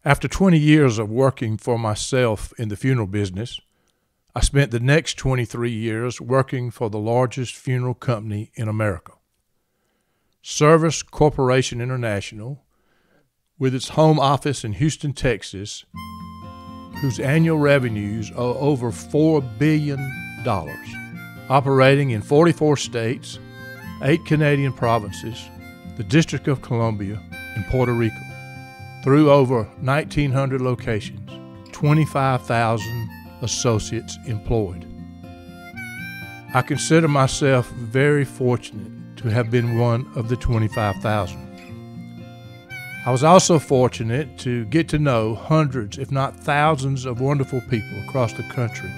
After 20 years of working for myself in the funeral business, I spent the next 23 years working for the largest funeral company in America. Service Corporation International, with its home office in Houston, Texas, whose annual revenues are over $4 billion, operating in 44 states, 8 Canadian provinces, the District of Columbia, and Puerto Rico, through over 1,900 locations, 25,000 associates employed. I consider myself very fortunate to have been one of the 25,000. I was also fortunate to get to know hundreds, if not thousands, of wonderful people across the country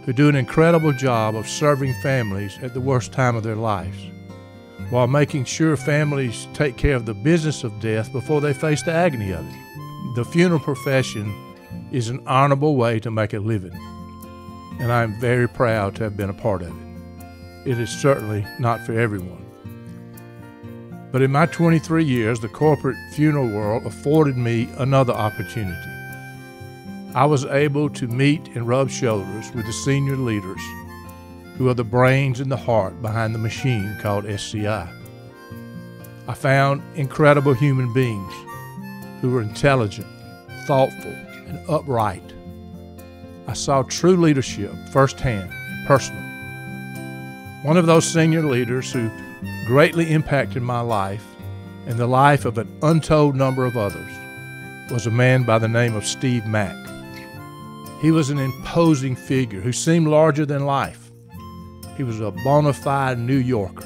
who do an incredible job of serving families at the worst time of their lives, while making sure families take care of the business of death before they face the agony of it. The funeral profession is an honorable way to make a living, and I am very proud to have been a part of it. It is certainly not for everyone. But in my 23 years, the corporate funeral world afforded me another opportunity. I was able to meet and rub shoulders with the senior leaders who are the brains and the heart behind the machine called SCI. I found incredible human beings who were intelligent, thoughtful, and upright. I saw true leadership firsthand and personal. One of those senior leaders who greatly impacted my life and the life of an untold number of others was a man by the name of Steve Mack. He was an imposing figure who seemed larger than life. He was a bona fide New Yorker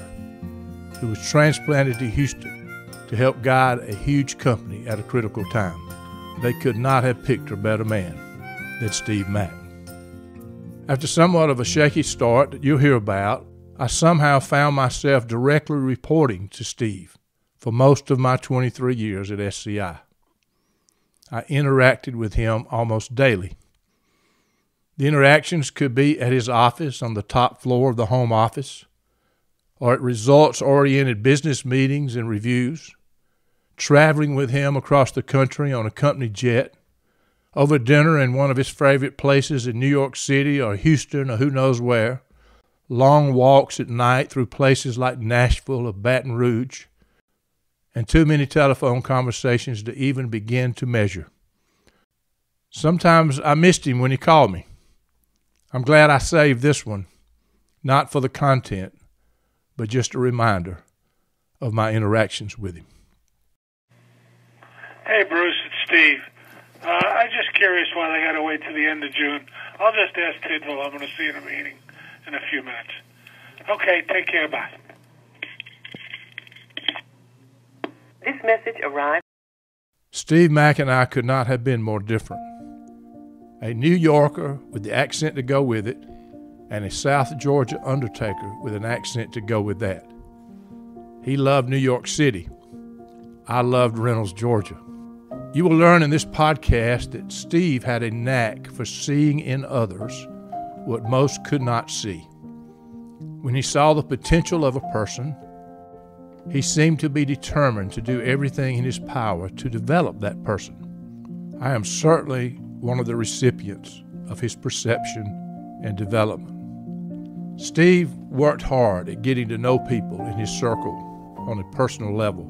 who was transplanted to Houston to help guide a huge company at a critical time. They could not have picked a better man than Steve Mack. After somewhat of a shaky start that you'll hear about, I somehow found myself directly reporting to Steve for most of my 23 years at SCI. I interacted with him almost daily. The interactions could be at his office on the top floor of the home office, or at results-oriented business meetings and reviews, traveling with him across the country on a company jet, over dinner in one of his favorite places in New York City or Houston or who knows where, long walks at night through places like Nashville or Baton Rouge, and too many telephone conversations to even begin to measure. Sometimes I missed him when he called me. I'm glad I saved this one, not for the content, but just a reminder of my interactions with him. Hey, Bruce, it's Steve. I'm just curious why they got to wait till the end of June. I'll just ask Tidwell. I'm going to see you in a meeting in a few minutes. Okay, take care. Bye. This message arrived. Steve Mack and I could not have been more different. A New Yorker with the accent to go with it, and a South Georgia undertaker with an accent to go with that. He loved New York City. I loved Reynolds, Georgia. You will learn in this podcast that Steve had a knack for seeing in others what most could not see. When he saw the potential of a person, he seemed to be determined to do everything in his power to develop that person. I am certainly one of the recipients of his perception and development. Steve worked hard at getting to know people in his circle on a personal level.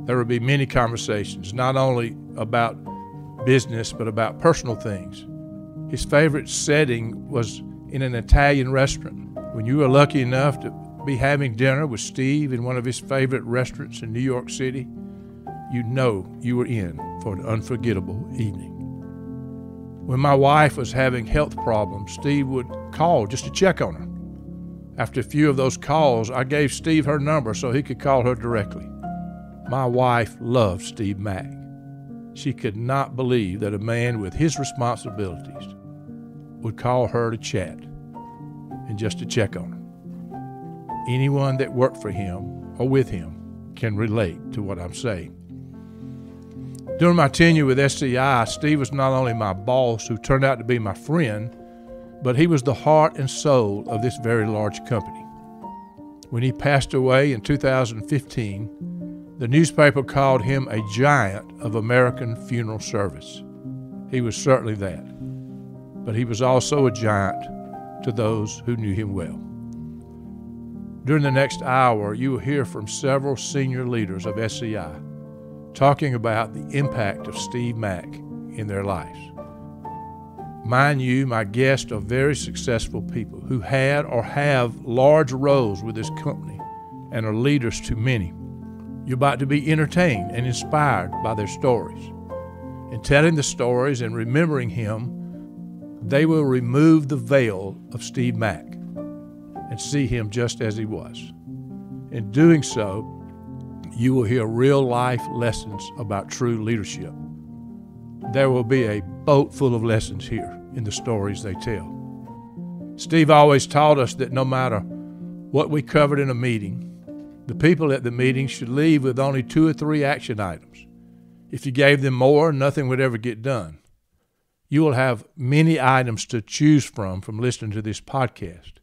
There would be many conversations, not only about business, but about personal things. His favorite setting was in an Italian restaurant. When you were lucky enough to be having dinner with Steve in one of his favorite restaurants in New York City, you know you were in for an unforgettable evening. When my wife was having health problems, Steve would call just to check on her. After a few of those calls, I gave Steve her number so he could call her directly. My wife loved Steve Mack. She could not believe that a man with his responsibilities would call her to chat and just to check on her. Anyone that worked for him or with him can relate to what I'm saying. During my tenure with SCI, Steve was not only my boss, who turned out to be my friend, but he was the heart and soul of this very large company. When he passed away in 2015, The newspaper called him a giant of American funeral service. He was certainly that, but he was also a giant to those who knew him well. During the next hour, you will hear from several senior leaders of SCI talking about the impact of Steve Mack in their lives. Mind you, my guests are very successful people who had or have large roles with this company and are leaders to many. You're about to be entertained and inspired by their stories. In telling the stories and remembering him, they will remove the veil of Steve Mack and see him just as he was. In doing so, you will hear real-life lessons about true leadership. There will be a boat full of lessons here in the stories they tell. Steve always taught us that no matter what we covered in a meeting, the people at the meeting should leave with only 2 or 3 action items. If you gave them more, nothing would ever get done. You will have many items to choose from listening to this podcast.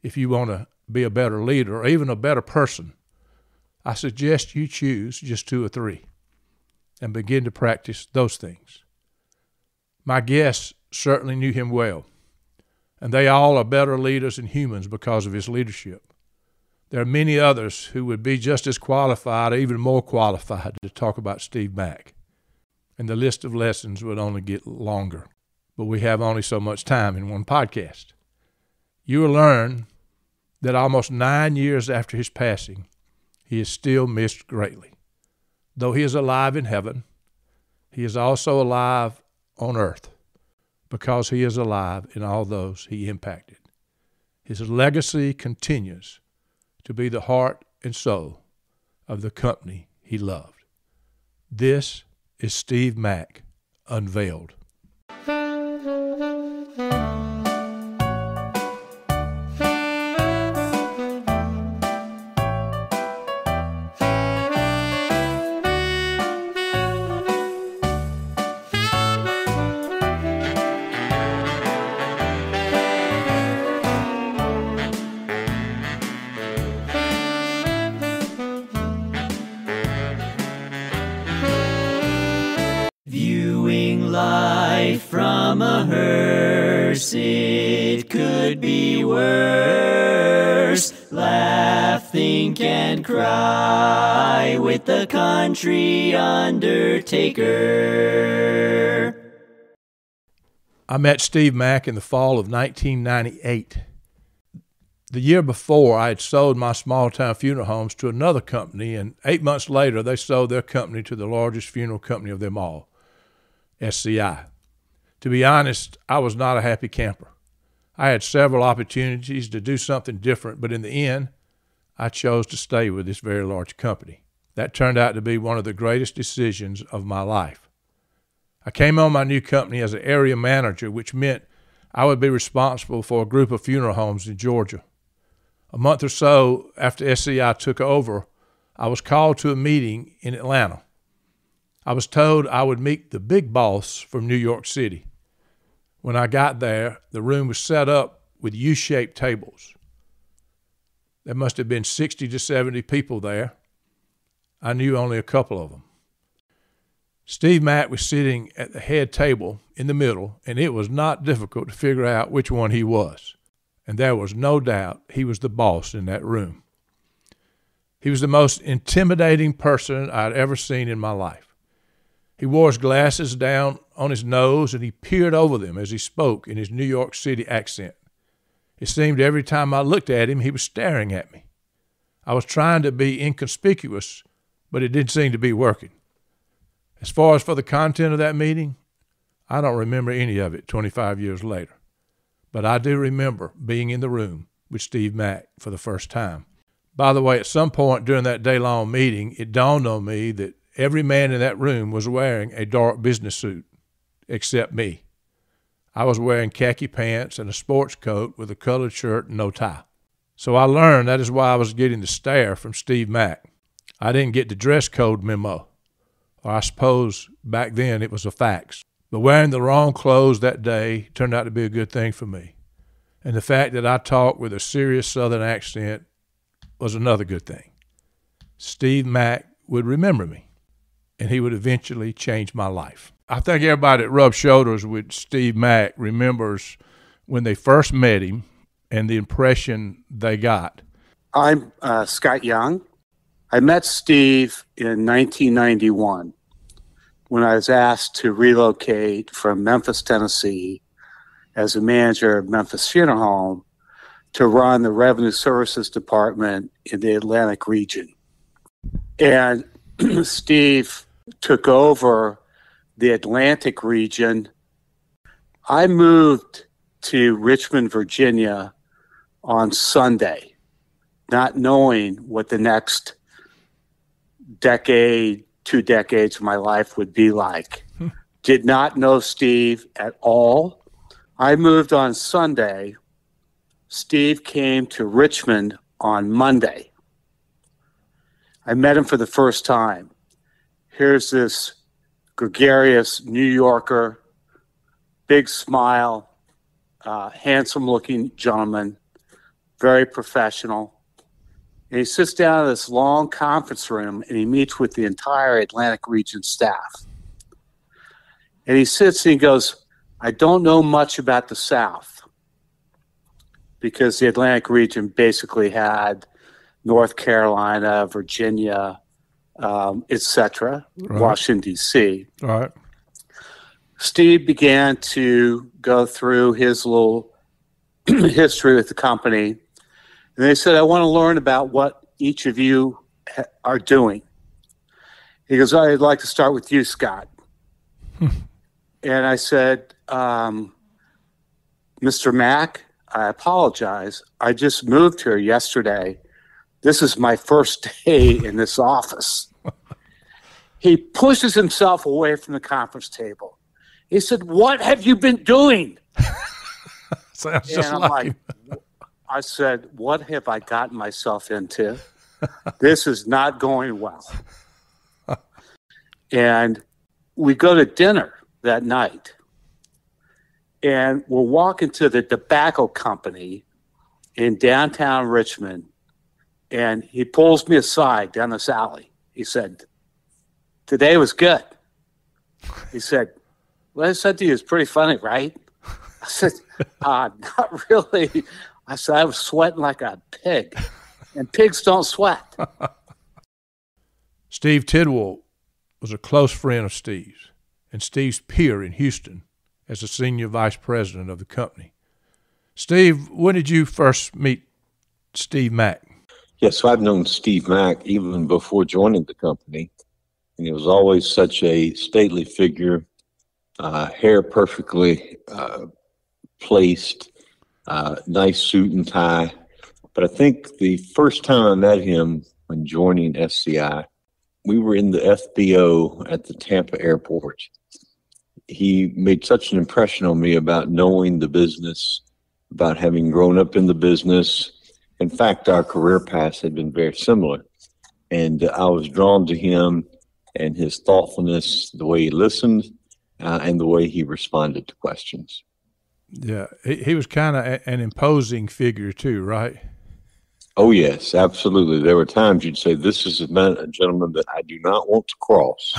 If you want to be a better leader or even a better person, I suggest you choose just 2 or 3 and begin to practice those things. My guests certainly knew him well, and they all are better leaders than humans because of his leadership. There are many others who would be just as qualified or even more qualified to talk about Steve Mack, and the list of lessons would only get longer, but we have only so much time in one podcast. You will learn that almost 9 years after his passing, he is still missed greatly. Though he is alive in heaven, he is also alive on earth because he is alive in all those he impacted. His legacy continues to be the heart and soul of the company he loved. This is Steve Mack, Unveiled. Life from a hearse, it could be worse. Laugh, think, and cry with the country undertaker. I met Steve Mack in the fall of 1998. The year before, I had sold my small-town funeral homes to another company, and 8 months later, they sold their company to the largest funeral company of them all, SCI. To be honest, I was not a happy camper. I had several opportunities to do something different, but in the end, I chose to stay with this very large company. That turned out to be one of the greatest decisions of my life. I came on my new company as an area manager, which meant I would be responsible for a group of funeral homes in Georgia. A month or so after SCI took over, I was called to a meeting in Atlanta. I was told I would meet the big boss from New York City. When I got there, the room was set up with U-shaped tables. There must have been 60 to 70 people there. I knew only a couple of them. Steve Mack was sitting at the head table in the middle, and it was not difficult to figure out which one he was. And there was no doubt he was the boss in that room. He was the most intimidating person I'd ever seen in my life. He wore his glasses down on his nose, and he peered over them as he spoke in his New York City accent. It seemed every time I looked at him, he was staring at me. I was trying to be inconspicuous, but it didn't seem to be working. As far as for the content of that meeting, I don't remember any of it 25 years later. But I do remember being in the room with Steve Mack for the first time. By the way, at some point during that day-long meeting, it dawned on me that every man in that room was wearing a dark business suit, except me. I was wearing khaki pants and a sports coat with a colored shirt and no tie. So I learned that is why I was getting the stare from Steve Mack. I didn't get the dress code memo, or I suppose back then it was a fax. But wearing the wrong clothes that day turned out to be a good thing for me. And the fact that I talked with a serious Southern accent was another good thing. Steve Mack would remember me, and he would eventually change my life. I think everybody that rubbed shoulders with Steve Mack remembers when they first met him and the impression they got. I'm Scott Young. I met Steve in 1991 when I was asked to relocate from Memphis, Tennessee, as a manager of Memphis Funeral Home to run the Revenue Services Department in the Atlantic region. And Steve took over the Atlantic region. I moved to Richmond, Virginia on Sunday, not knowing what the next decade, 2 decades of my life would be like. Did not know Steve at all. I moved on Sunday. Steve came to Richmond on Monday. I met him for the first time. Here's this gregarious New Yorker, big smile, handsome-looking gentleman, very professional. And he sits down in this long conference room, and he meets with the entire Atlantic region staff. And he sits and he goes, I don't know much about the South, because the Atlantic region basically had North Carolina, Virginia, etc., right. Washington, D.C. Right. Steve began to go through his little history with the company. And they said, I want to learn about what each of you are doing. He goes, I'd like to start with you, Scott. And I said, Mr. Mack, I apologize. I just moved here yesterday. This is my first day in this office. He pushes himself away from the conference table. He said, what have you been doing? Sounds just like him. I said, what have I gotten myself into? This is not going well. And we go to dinner that night. And we're walking to the tobacco company in downtown Richmond. And he pulls me aside down this alley. He said, today was good. He said, what I said to you is pretty funny, right? I said, not really. I said, I was sweating like a pig. And pigs don't sweat. Steve Tidwell was a close friend of Steve's and Steve's peer in Houston as the senior vice president of the company. Steve, when did you first meet Steve Mack? Yes, so I've known Steve Mack even before joining the company, and he was always such a stately figure, hair perfectly placed, nice suit and tie. But I think the first time I met him when joining SCI, we were in the FBO at the Tampa airport. He made such an impression on me about knowing the business, about having grown up in the business. In fact, our career paths had been very similar. And I was drawn to him and his thoughtfulness, the way he listened, and the way he responded to questions. Yeah, he was kind of an imposing figure too, right? Oh, yes, absolutely. There were times you'd say, this is a gentleman that I do not want to cross.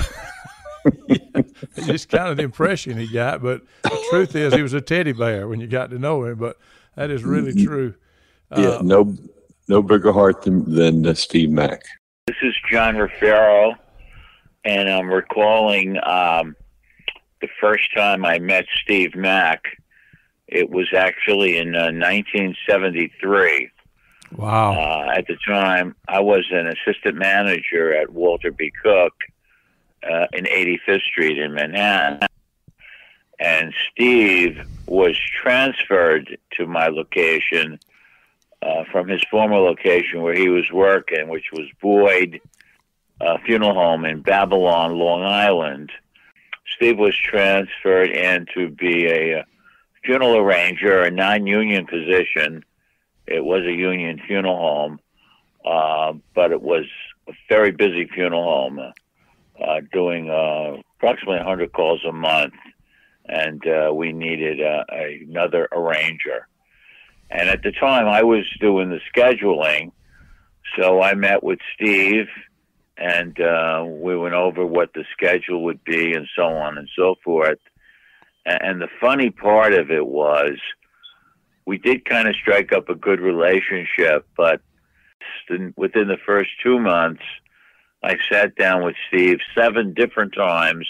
Yeah, just kind of the impression he got, but the truth is he was a teddy bear when you got to know him, but that is really true. Yeah, no bigger heart than Steve Mack. This is John Rufero, and I'm recalling the first time I met Steve Mack. It was actually in 1973. Wow. At the time, I was an assistant manager at Walter B. Cook in 85th Street in Manhattan. And Steve was transferred to my location from his former location where he was working, which was Boyd Funeral Home in Babylon, Long Island. Steve was transferred in to be a funeral arranger, a non-union position. It was a union funeral home, but it was a very busy funeral home, doing approximately 100 calls a month, and we needed another arranger. And at the time, I was doing the scheduling, so I met with Steve, and we went over what the schedule would be and so on and so forth. And the funny part of it was we did kind of strike up a good relationship, but within the first 2 months, I sat down with Steve 7 different times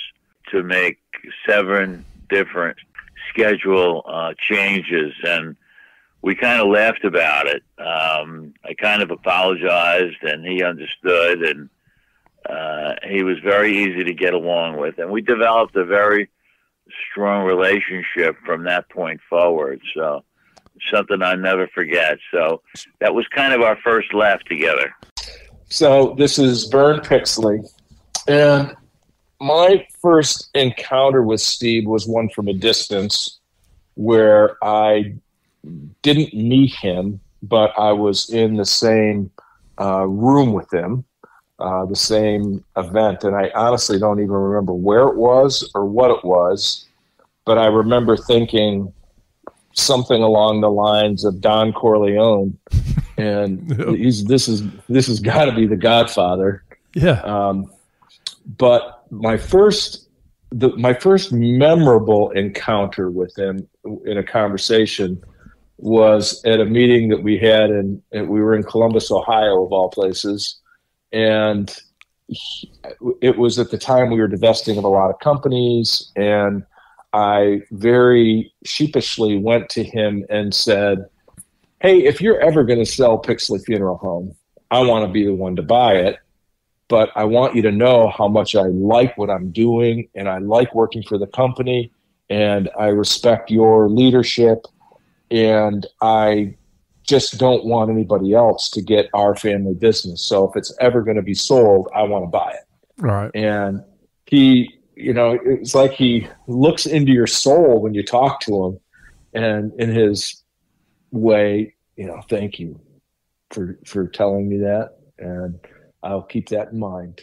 to make 7 different schedule changes, and we kind of laughed about it. I kind of apologized, and he understood, and he was very easy to get along with, and we developed a very strong relationship from that point forward. So something I never forget. So that was kind of our first laugh together. So this is Vern Pixley, and my first encounter with Steve was one from a distance, where I didn't meet him, but I was in the same room with him, the same event. And I honestly don't even remember where it was or what it was, but I remember thinking something along the lines of Don Corleone, and this has got to be the Godfather. Yeah. But my first memorable encounter with him in a conversation was at a meeting that we had, and we were in Columbus, Ohio, of all places. And it was at the time we were divesting of a lot of companies, and I very sheepishly went to him and said, "Hey, if you're ever going to sell Pixley Funeral Home, I want to be the one to buy it. But I want you to know how much I like what I'm doing, and I like working for the company, and I respect your leadership, and I just don't want anybody else to get our family business. So if it's ever going to be sold, I want to buy it." Right. And he, it's like he looks into your soul when you talk to him, and in his way, thank you for telling me that, and I'll keep that in mind.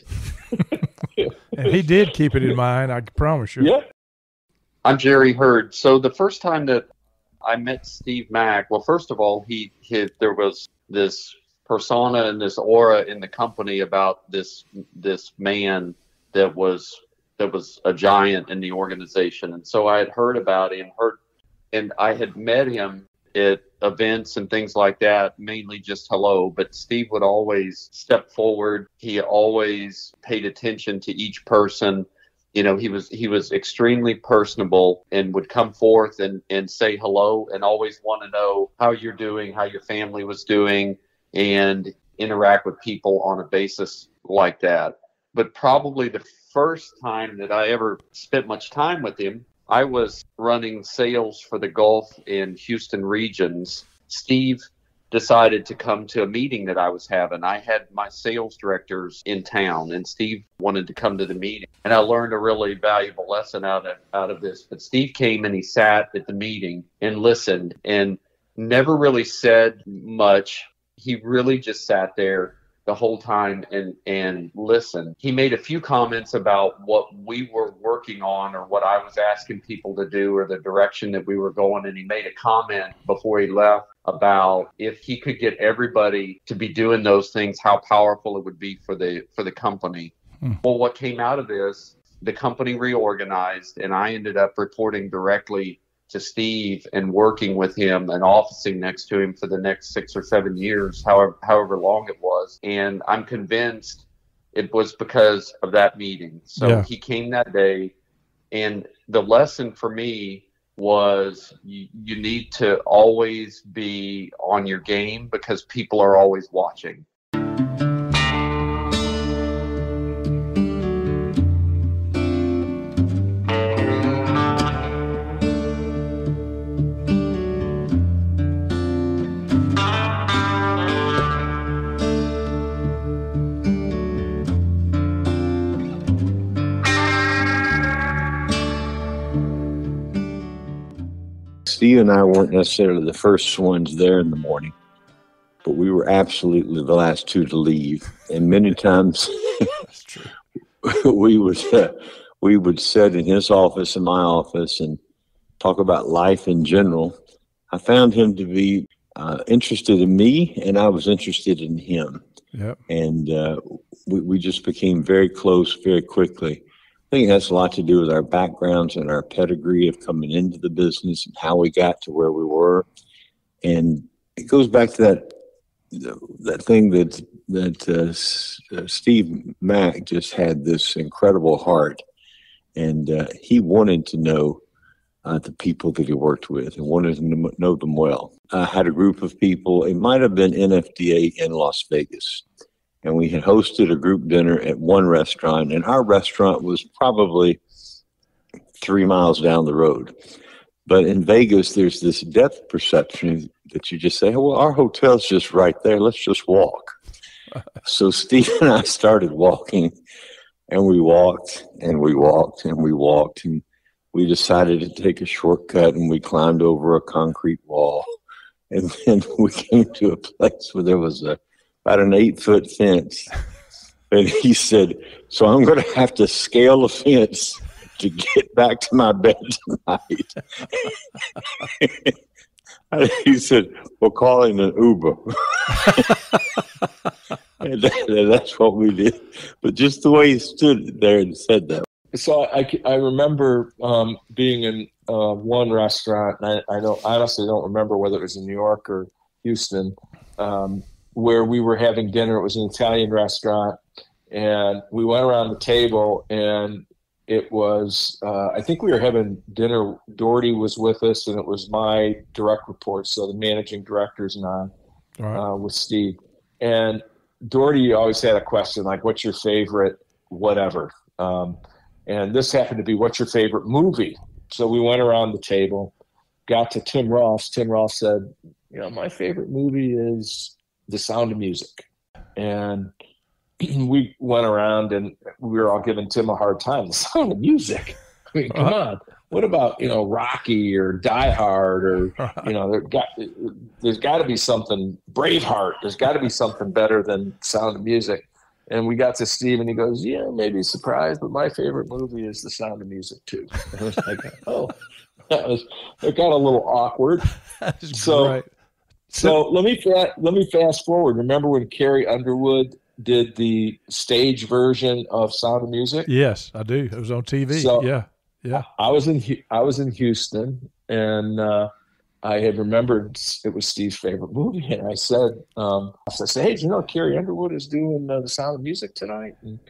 And he did keep it in mind, I promise you. Yeah. I'm Jerry Hurd. So the first time that I met Steve Mack, well, first of all, there was this persona and this aura in the company about this man that was a giant in the organization. And so I had heard about him, and I had met him at events and things like that, mainly just hello, but Steve would always step forward. He always paid attention to each person. He was extremely personable and would come forth and say hello and always want to know how you're doing, how your family was doing, and interact with people on a basis like that. But probably the first time that I ever spent much time with him, I was running sales for the Gulf and Houston regions. Steve decided to come to a meeting that I was having. I had my sales directors in town, and Steve wanted to come to the meeting. And I learned a really valuable lesson out of this. But Steve came and he sat at the meeting and listened and never really said much. He really just sat there the whole time and listened. He made a few comments about what we were working on or what I was asking people to do or the direction that we were going. And he made a comment before he left about if he could get everybody to be doing those things, how powerful it would be for the company. Well, what came out of this, the company reorganized, and I ended up reporting directly to Steve and working with him and officing next to him for the next 6 or 7 years, however long it was. And I'm convinced it was because of that meeting. So He came that day, and the lesson for me was you need to always be on your game because people are always watching. Steve and I weren't necessarily the first ones there in the morning, but we were absolutely the last two to leave. And many times That's true. we would sit in his office and my office and talk about life in general. I found him to be interested in me, and I was interested in him. Yep. And we just became very close very quickly. I think it has a lot to do with our backgrounds and our pedigree of coming into the business and how we got to where we were. And it goes back to that thing that Steve Mack just had this incredible heart, and he wanted to know the people that he worked with and wanted to know them well. I had a group of people, it might have been NFDA in Las Vegas, and we had hosted a group dinner at one restaurant, and our restaurant was probably 3 miles down the road. But in Vegas, there's this depth perception that you just say, well, our hotel's just right there. Let's just walk. So Steve and I started walking, and we walked, and we walked, and we walked, and we decided to take a shortcut, and we climbed over a concrete wall. And then we came to a place where there was about an 8-foot fence. And he said, so I'm going to have to scale the fence to get back to my bed tonight. He said, we're calling an Uber. And that's what we did. But just the way he stood there and said that. So I remember being in one restaurant, and I honestly don't remember whether it was in New York or Houston, where we were having dinner. It was an Italian restaurant, and we went around the table, and it was, I think we were having dinner. Doherty was with us, and it was my direct reports, so the managing directors and I, right, with Steve. And Doherty always had a question like, what's your favorite whatever? And this happened to be, what's your favorite movie? So we went around the table, got to Tim Ross. Tim Ross said, my favorite movie is The Sound of Music. And we went around and we were all giving Tim a hard time. The Sound of Music. I mean, come on. What about, Rocky or Die Hard or, there's got to be something, Braveheart. There's got to be something better than Sound of Music. And we got to Steve, and he goes, yeah, maybe surprised, but my favorite movie is The Sound of Music, too. And I was like, oh, it got a little awkward. So let me fast forward. Remember when Carrie Underwood did the stage version of Sound of Music? Yes, I do. It was on TV. So yeah. I was in Houston, and I had remembered it was Steve's favorite movie, and I said, hey, Carrie Underwood is doing The Sound of Music tonight? And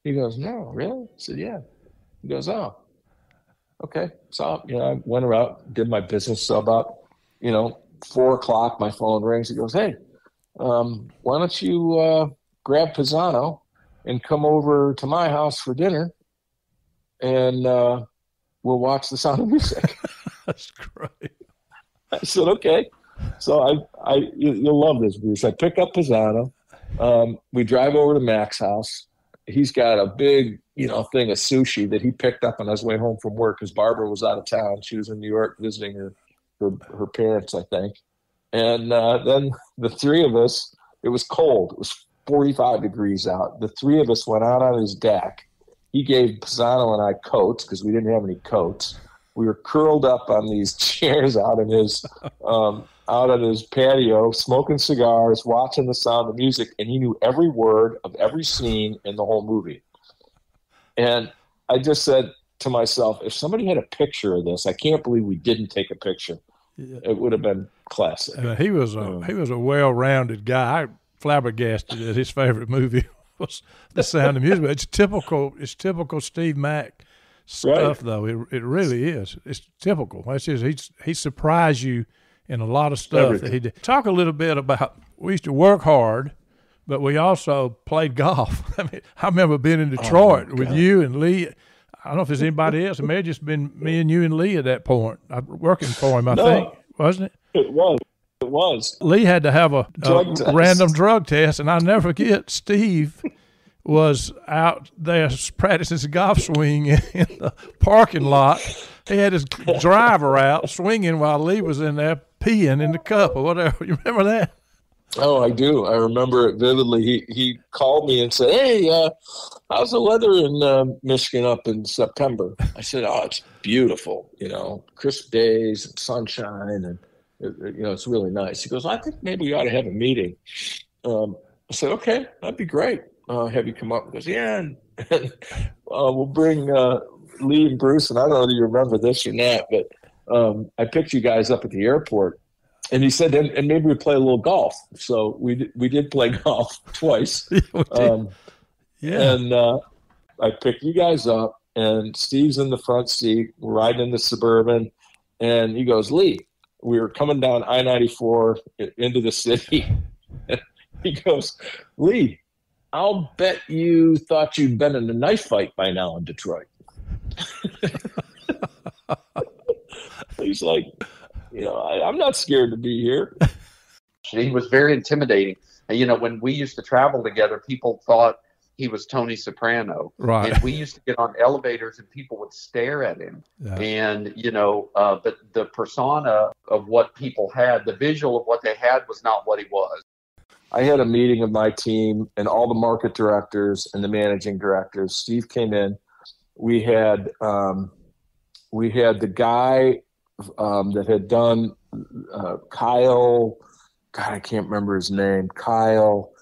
he goes, no, really? I said, yeah. He goes, oh, okay. So, I went around, did my business. So about, 4:00, my phone rings. He goes, hey, why don't you grab Pisano and come over to my house for dinner, and we'll watch The Sound of Music. That's great. I said, okay. So you'll love this, Bruce. I pick up Pisano. We drive over to Mack's house. He's got a big, thing of sushi that he picked up on his way home from work because Barbara was out of town. She was in New York visiting her parents, I think. And then the three of us, it was cold. It was 45 degrees out. The three of us went out on his deck. He gave Pisano and I coats because we didn't have any coats. We were curled up on these chairs out on his patio, smoking cigars, watching The Sound of Music, and he knew every word of every scene in the whole movie. And I just said to myself, if somebody had a picture of this, I can't believe we didn't take a picture. Yeah. It would have been classic. He was a well-rounded guy. I flabbergasted that his favorite movie was The Sound of Music. It's typical Steve Mack stuff, right? Though it really is. It's typical. It's just he surprised you in a lot of stuff. Everything. That he did. Talk a little bit about. We used to work hard, but we also played golf. I remember being in Detroit with you and Lee. I don't know if there's anybody else. It may have just been me and you and Lee at that point. Working for him, I think, wasn't it? It was. Lee had to have a random drug test, and I'll never forget Steve was out there practicing his golf swing in the parking lot. He had his driver out swinging while Lee was in there peeing in the cup or whatever. You remember that? Oh, I do. I remember it vividly. He called me and said, hey, how's the weather in Michigan up in September? I said, oh, it's beautiful, crisp days and sunshine, and it's really nice. He goes, I think maybe we ought to have a meeting. I said, okay, that'd be great. have you come up. He goes, yeah, and we'll bring Lee and Bruce, and I don't know if you remember this or not, but I picked you guys up at the airport. And he said, and maybe we play a little golf. So we did play golf twice. Yeah. And I picked you guys up, and Steve's in the front seat, we're riding in the Suburban, and he goes, Lee, we were coming down I-94 into the city. He goes, Lee, I'll bet you thought you'd been in a knife fight by now in Detroit. He's like, I'm not scared to be here. He was very intimidating. And, when we used to travel together, people thought he was Tony Soprano. Right. And we used to get on elevators and people would stare at him. Yeah. And, but the persona of what people had, the visual of what they had was not what he was. I had a meeting of my team and all the market directors and the managing directors. Steve came in. We had the guy that had done Kyle. God, I can't remember his name. Kyle.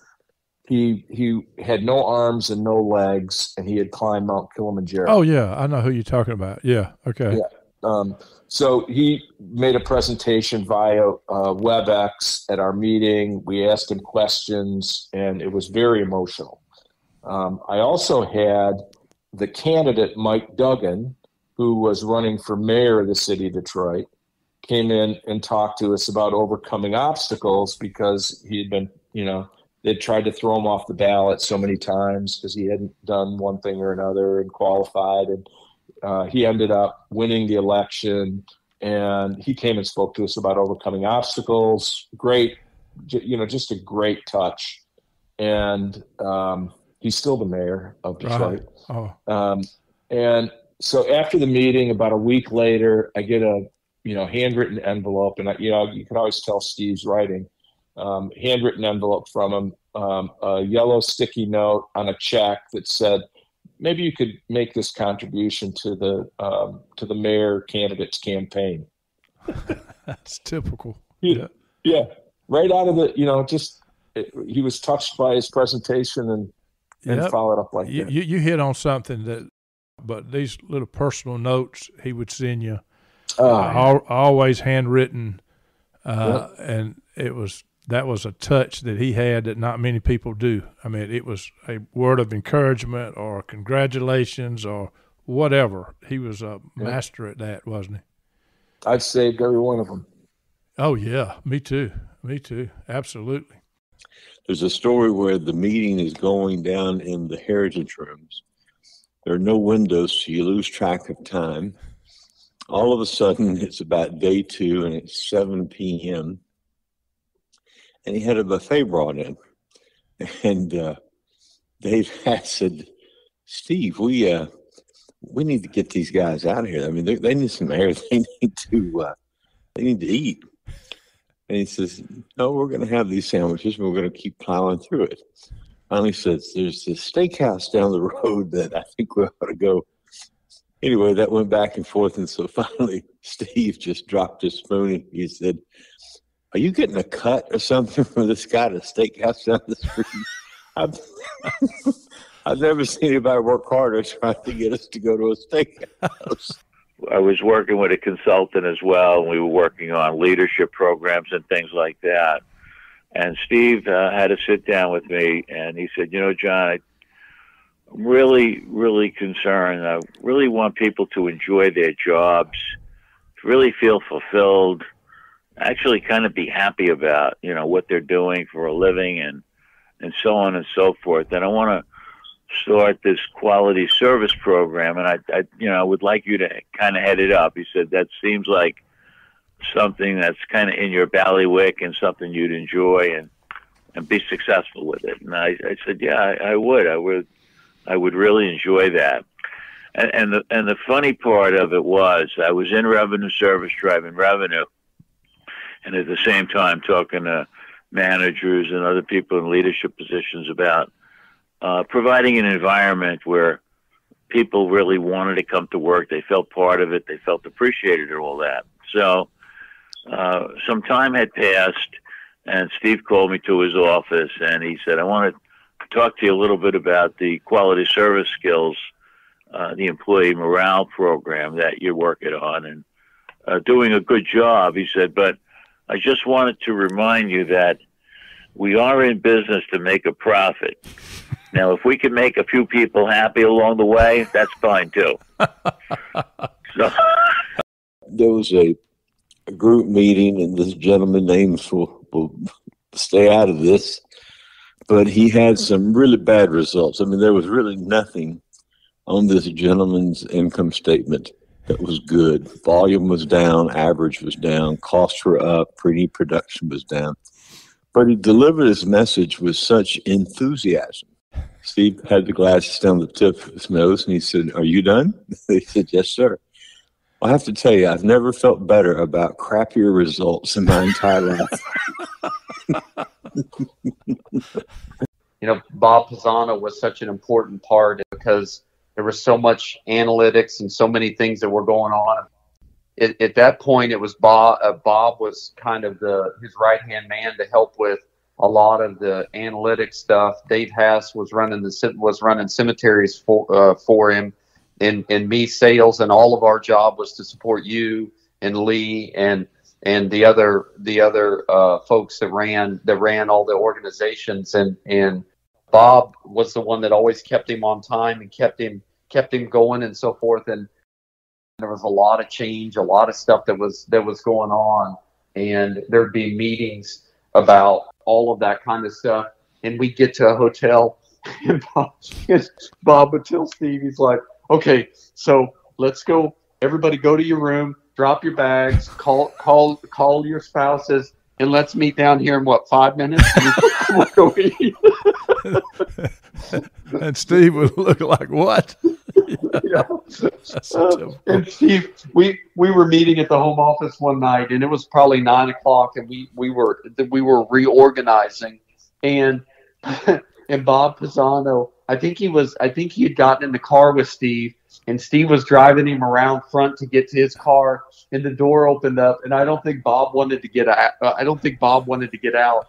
He had no arms and no legs, and he had climbed Mount Kilimanjaro. Oh yeah, I know who you're talking about. Yeah. Okay. Yeah. So he made a presentation via WebEx at our meeting. We asked him questions, and it was very emotional. I also had the candidate, Mike Duggan, who was running for mayor of the city of Detroit, came in and talked to us about overcoming obstacles because he had been, they'd tried to throw him off the ballot so many times because he hadn't done one thing or another and qualified. And he ended up winning the election, and he came and spoke to us about overcoming obstacles. Great, just a great touch. And he's still the mayor of Detroit. Right. Oh. And so after the meeting, about a week later, I get a handwritten envelope, and you can always tell Steve's writing. Handwritten envelope from him, a yellow sticky note on a check that said, maybe you could make this contribution to the mayor candidate's campaign. That's typical. Yeah. Right out of he was touched by his presentation and followed up like that. You hit on something but these little personal notes he would send you, always handwritten, and that was a touch that he had that not many people do. I mean, it was a word of encouragement or congratulations or whatever. He was a master at that, wasn't he? I've saved every one of them. Oh, yeah. Me too. Absolutely. There's a story where the meeting is going down in the heritage rooms. There are no windows, so you lose track of time. All of a sudden, it's about day 2, and it's 7 p.m., and he had a buffet brought in. And Dave said, Steve, we need to get these guys out of here. I mean, they need some air. They need to eat. And he says, no, we're going to have these sandwiches, and we're going to keep plowing through it. Finally says, there's this steakhouse down the road that I think we ought to go. Anyway, that went back and forth, and so finally Steve just dropped his spoon. He said, are you getting a cut or something from this guy at a steakhouse down the street? I've never seen anybody work harder trying to get us to go to a steakhouse. I was working with a consultant as well, and we were working on leadership programs and things like that. And Steve had to sit down with me, and he said, John, I'm really, really concerned. I really want people to enjoy their jobs, to really feel fulfilled, actually kind of be happy about, what they're doing for a living and so on and so forth. And I want to start this quality service program, and I would like you to kind of head it up. He said, that seems like something that's kind of in your bailiwick and something you'd enjoy and be successful with it. And I said, yeah, I would really enjoy that. And the funny part of it was I was in revenue service driving revenue, and at the same time talking to managers and other people in leadership positions about providing an environment where people really wanted to come to work. They felt part of it. They felt appreciated and all that. So some time had passed, and Steve called me to his office, and he said, I want to talk to you a little bit about the quality service skills, the employee morale program that you're working on, and doing a good job. He said, but I just wanted to remind you that we are in business to make a profit. Now, if we can make a few people happy along the way, that's fine too. So. There was a group meeting, and this gentleman names will stay out of this, but he had some really bad results. I mean, there was really nothing on this gentleman's income statement that was good. Volume was down, average was down, costs were up, production was down. But he delivered his message with such enthusiasm. Steve had the glasses down the tip of his nose, and he said, "Are you done?" He said, "Yes, sir." Well, I have to tell you, I've never felt better about crappier results in my entire life. You know, Bob Pisano was such an important part because there was so much analytics and so many things that were going on. At that point, it was Bob. Bob was kind of his right-hand man to help with a lot of the analytics stuff. Dave Hass was running cemeteries for him, and me sales, and all of our job was to support you and Lee and the other folks that ran all the organizations, and Bob was the one that always kept him on time and kept him going and so forth. And there was a lot of change, a lot of stuff that was going on, and there'd be meetings about all of that kind of stuff. And we'd get to a hotel, and Bob would tell Steve, he's like, "Okay, so let's go. Everybody go to your room, drop your bags, call your spouses, and let's meet down here in 5 minutes? We'll go eat." And Steve would look like, "What?" Yeah. And Steve, we were meeting at the home office one night, and it was probably 9 o'clock, and we were reorganizing, and Bob Pisano, I think he had gotten in the car with Steve, and Steve was driving him around front to get to his car, and the door opened up, and I don't think Bob wanted to get out.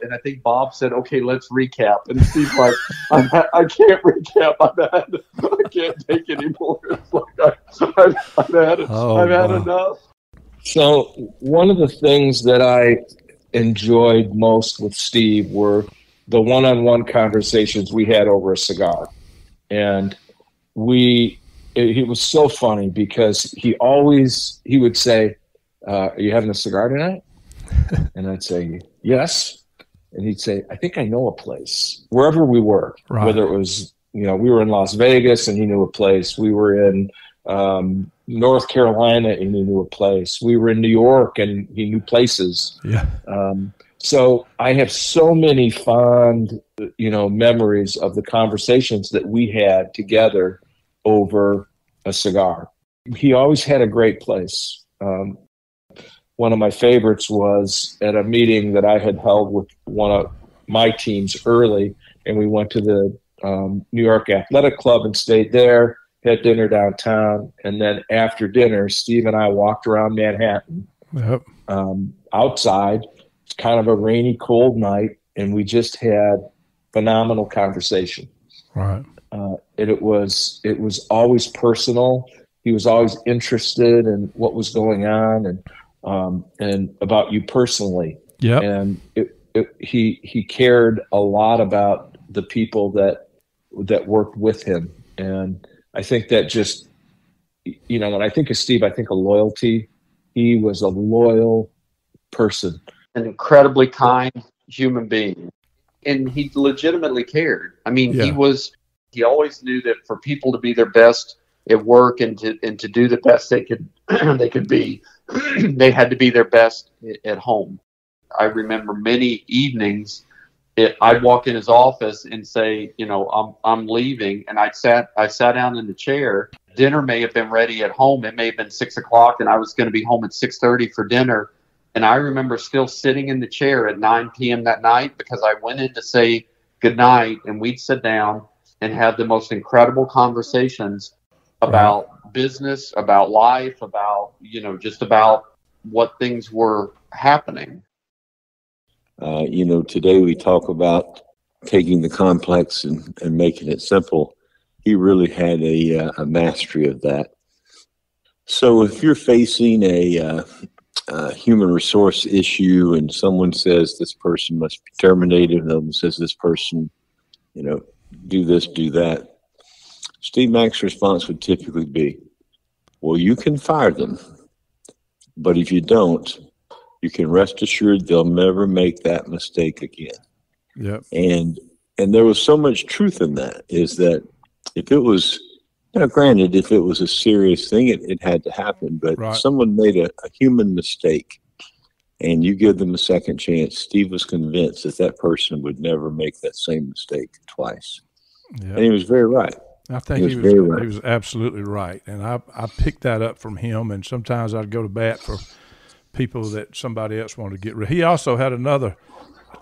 And I think Bob said, "Okay, let's recap." And Steve's like, I can't recap. I can't take it anymore. It's like I've had it. I've had enough. So one of the things that I enjoyed most with Steve were the one-on-one conversations we had over a cigar. And it was so funny because he would say, "Are you having a cigar tonight?" And I'd say, "Yes." And he'd say, "I think I know a place." Wherever we were, right. Whether it was, we were in Las Vegas and he knew a place. We were in North Carolina and he knew a place. We were in New York and he knew places. Yeah. So I have so many fond, memories of the conversations that we had together over a cigar. He always had a great place. One of my favorites was at a meeting that I had held with one of my teams early, and we went to the New York Athletic Club and stayed there, had dinner downtown, and then after dinner, Steve and I walked around Manhattan. Yep. Outside. It's kind of a rainy, cold night, and we just had phenomenal conversation. Right. It was always personal. He was always interested in what was going on and about you personally. Yeah. And he cared a lot about the people that worked with him. And I think that just, when I think of Steve, I think of loyalty. He was a loyal person. An incredibly kind human being. And he legitimately cared. I mean, Yeah. he always knew that for people to be their best at work and to do the best they could be, they had to be their best at home. I remember many evenings I'd walk in his office and say, I'm leaving, and I sat down in the chair. Dinner may have been ready at home. It may have been 6 o'clock, and I was going to be home at 6:30 for dinner. And I remember still sitting in the chair at 9 p.m. that night because I went in to say goodnight, and we'd sit down and have the most incredible conversations about business, about life, about, just about what things were happening. Today we talk about taking the complex and making it simple. He really had a mastery of that. So if you're facing a human resource issue and someone says this person must be terminated, and someone says this person, do this, do that, Steve Mack's response would typically be, well, you can fire them, but if you don't, you can rest assured they'll never make that mistake again. Yep. And there was so much truth in that, is that if it was, granted, if it was a serious thing, it had to happen, but Right. if someone made a human mistake and you give them a second chance, Steve was convinced that person would never make that same mistake twice. Yep. And he was very right. I think he was absolutely right. And I picked that up from him, and sometimes I'd go to bat for people that somebody else wanted to get rid of. He also had another,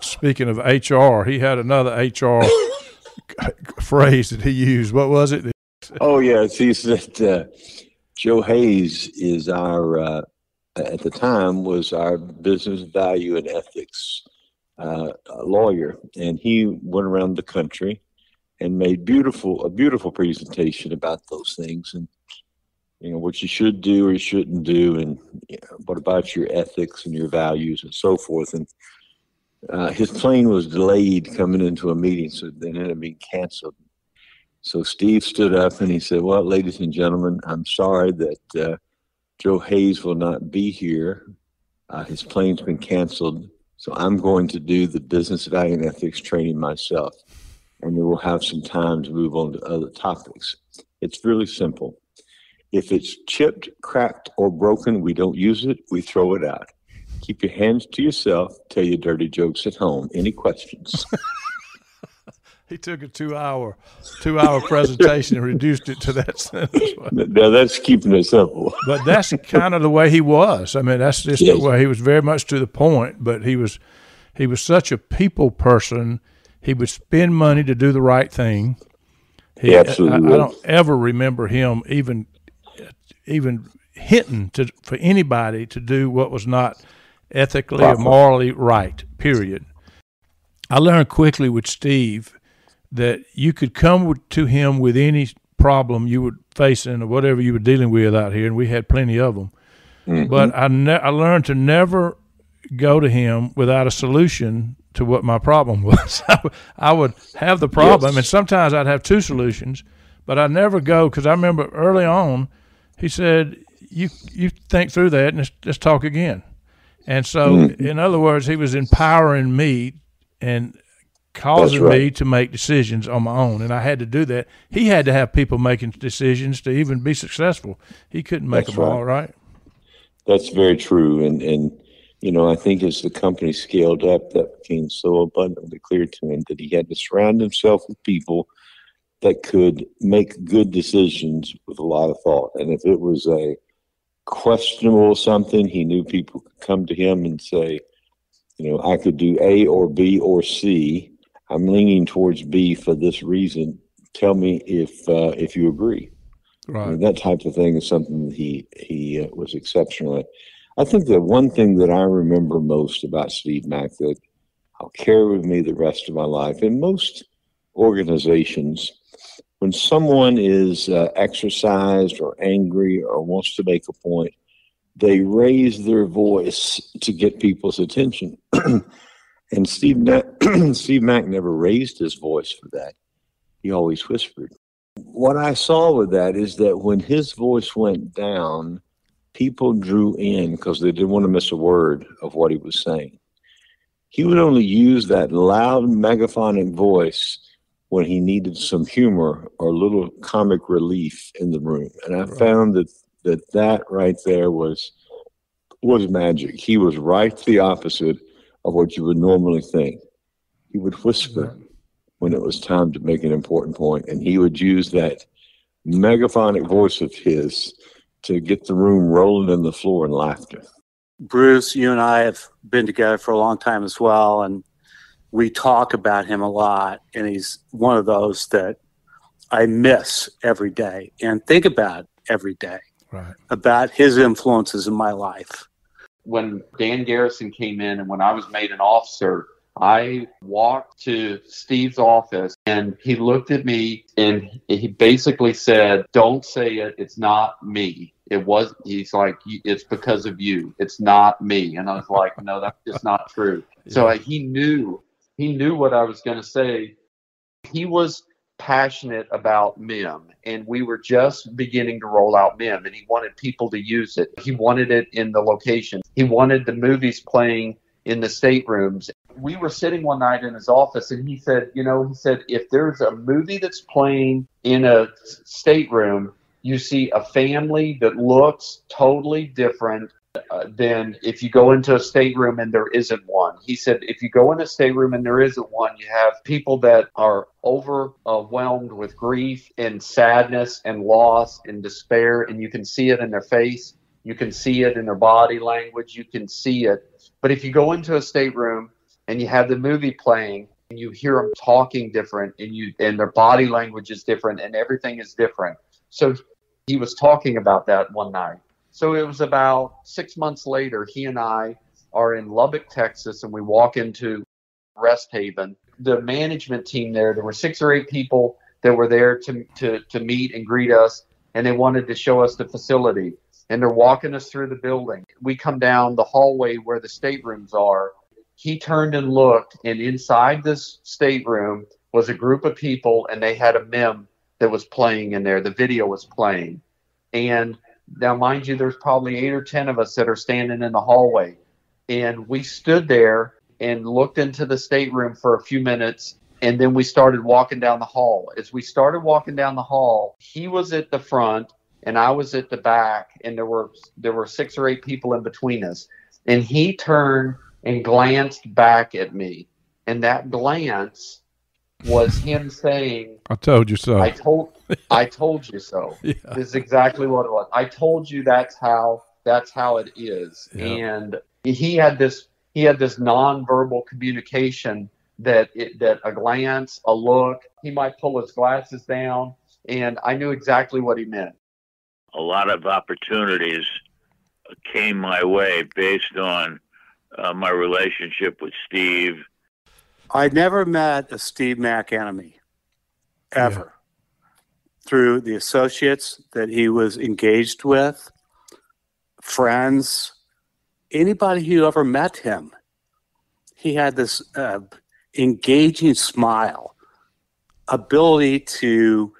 speaking of HR, he had another HR phrase that he used. What was it? Oh, yeah. He said Joe Hayes is our, at the time, was our business value and ethics lawyer. And he went around the country and made a beautiful presentation about those things, and what you should do or you shouldn't do, and what about your ethics and your values and so forth. And his plane was delayed coming into a meeting, so it ended up being canceled. So Steve stood up and he said, well, ladies and gentlemen, I'm sorry that Joe Hayes will not be here. His plane's been canceled, so I'm going to do the business value and ethics training myself. And then we'll have some time to move on to other topics. It's really simple. If it's chipped, cracked, or broken, we don't use it, we throw it out. Keep your hands to yourself, tell your dirty jokes at home. Any questions? He took a two-hour presentation and reduced it to that sentence. Now that's keeping it simple. But that's kind of the way he was. I mean, that's just the way he was, very much to the point, but he was such a people person. He would spend money to do the right thing. He absolutely I don't ever remember him even hinting for anybody to do what was not ethically or morally right, period. I learned quickly with Steve that you could come to him with any problem you were facing or whatever you were dealing with out here, and we had plenty of them. Mm-hmm. But I learned to never go to him without a solution to what my problem was. I would have the problem, and sometimes I'd have two solutions, but I'd never go, because I remember early on, he said, you think through that and let's talk again. And so, in other words, he was empowering me and causing me to make decisions on my own, and I had to do that. He had to have people making decisions to even be successful. He couldn't make them all, right? That's very true, and I think as the company scaled up, that became so abundantly clear to him that he had to surround himself with people that could make good decisions with a lot of thought. And if it was a questionable something, he knew people could come to him and say, I could do A or B or C. I'm leaning towards B for this reason. Tell me if you agree. Right. I mean, that type of thing is something that he was exceptional at. I think the one thing that I remember most about Steve Mack that I'll carry with me the rest of my life, in most organizations, when someone is exercised or angry or wants to make a point, they raise their voice to get people's attention. And Steve Mack never raised his voice for that. He always whispered. What I saw with that is that when his voice went down, people drew in because they didn't want to miss a word of what he was saying. He would only use that loud megaphonic voice when he needed some humor or a little comic relief in the room. And I found that right there was magic. He was right the opposite of what you would normally think. He would whisper when it was time to make an important point, and he would use that megaphonic voice of his to get the room rolling in the floor in laughter. Bruce, you and I have been together for a long time as well, and we talk about him a lot, and he's one of those that I miss every day and think about every day, about his influences in my life. When Dan Garrison came in and when I was made an officer, I walked to Steve's office and he looked at me and he basically said, "Don't say it. It's not me. He's like, it's because of you. It's not me." And I was like, "No, that's just not true." Yeah. So he knew what I was going to say. He was passionate about MIM, and we were just beginning to roll out MIM, and he wanted people to use it. He wanted it in the location. He wanted the movies playing in the staterooms. We were sitting one night in his office, and he said, if there's a movie that's playing in a stateroom, you see a family that looks totally different than if you go into a stateroom and there isn't one. He said, if you go in a stateroom and there isn't one, you have people that are overwhelmed with grief and sadness and loss and despair, and you can see it in their face. You can see it in their body language. You can see it. But if you go into a stateroom and you have the movie playing and you hear them talking different and their body language is different and everything is different. So he was talking about that one night. So it was about 6 months later, he and I are in Lubbock, Texas, and we walk into Rest Haven. The management team there were 6 or 8 people that were there to meet and greet us, and they wanted to show us the facility. And they're walking us through the building. We come down the hallway where the staterooms are. He turned and looked, and inside this stateroom was a group of people, and they had a MIM that was playing in there. The video was playing. And now, mind you, there's probably 8 or 10 of us that are standing in the hallway. And we stood there and looked into the stateroom for a few minutes, and then we started walking down the hall. As we started walking down the hall, he was at the front, and I was at the back, and there were 6 or 8 people in between us. And he turned and glanced back at me. And that glance was him saying, "I told you so." I told you so. Yeah. This is exactly what it was. I told you that's how it is. Yeah. And he had this nonverbal communication that a glance, a look, he might pull his glasses down, and I knew exactly what he meant. A lot of opportunities came my way based on my relationship with Steve. I never met a Steve Mack enemy, ever. Yeah. Through the associates that he was engaged with, friends, anybody who ever met him, he had this engaging smile, ability to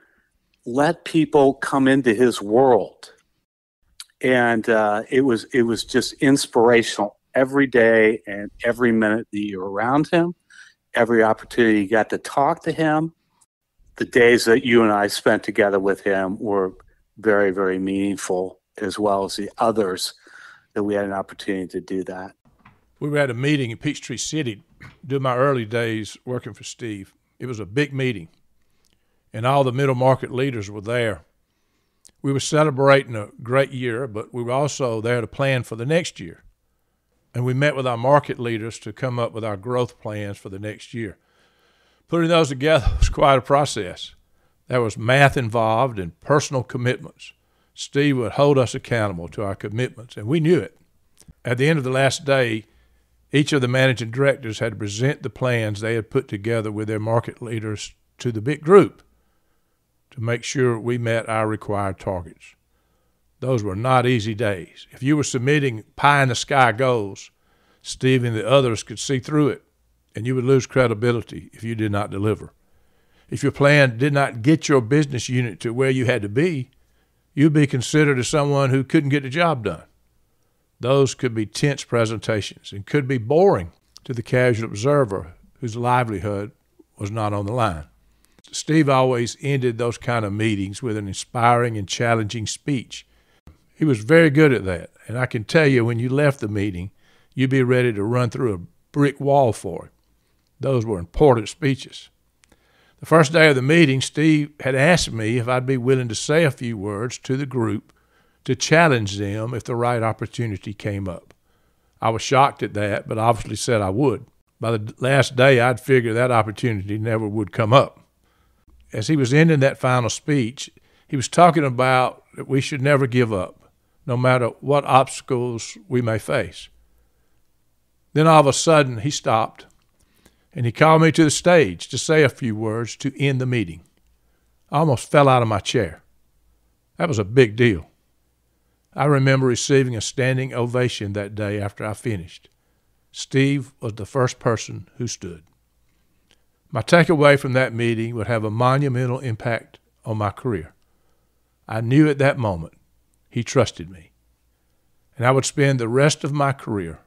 let people come into his world. And it was just inspirational every day and every minute that you were around him. Every opportunity you got to talk to him. The days that you and I spent together with him were very, very meaningful, as well as the others that we had an opportunity to do that. We were at a meeting in Peachtree City during my early days working for Steve. It was a big meeting, and all the middle market leaders were there. We were celebrating a great year, but we were also there to plan for the next year. And we met with our market leaders to come up with our growth plans for the next year. Putting those together was quite a process. There was math involved and personal commitments. Steve would hold us accountable to our commitments, and we knew it. At the end of the last day, each of the managing directors had to present the plans they had put together with their market leaders to the big group to make sure we met our required targets. Those were not easy days. If you were submitting pie-in-the-sky goals, Steve and the others could see through it, and you would lose credibility if you did not deliver. If your plan did not get your business unit to where you had to be, you'd be considered as someone who couldn't get the job done. Those could be tense presentations and could be boring to the casual observer whose livelihood was not on the line. Steve always ended those kind of meetings with an inspiring and challenging speech. He was very good at that, and I can tell you when you left the meeting, you'd be ready to run through a brick wall for it. Those were important speeches. The first day of the meeting, Steve had asked me if I'd be willing to say a few words to the group to challenge them if the right opportunity came up. I was shocked at that, but obviously said I would. By the last day, I'd figured that opportunity never would come up. As he was ending that final speech, he was talking about that we should never give up, no matter what obstacles we may face. Then all of a sudden, he stopped. and he called me to the stage to say a few words to end the meeting. I almost fell out of my chair. That was a big deal. I remember receiving a standing ovation that day after I finished. Steve was the first person who stood. My takeaway from that meeting would have a monumental impact on my career. I knew at that moment he trusted me, and I would spend the rest of my career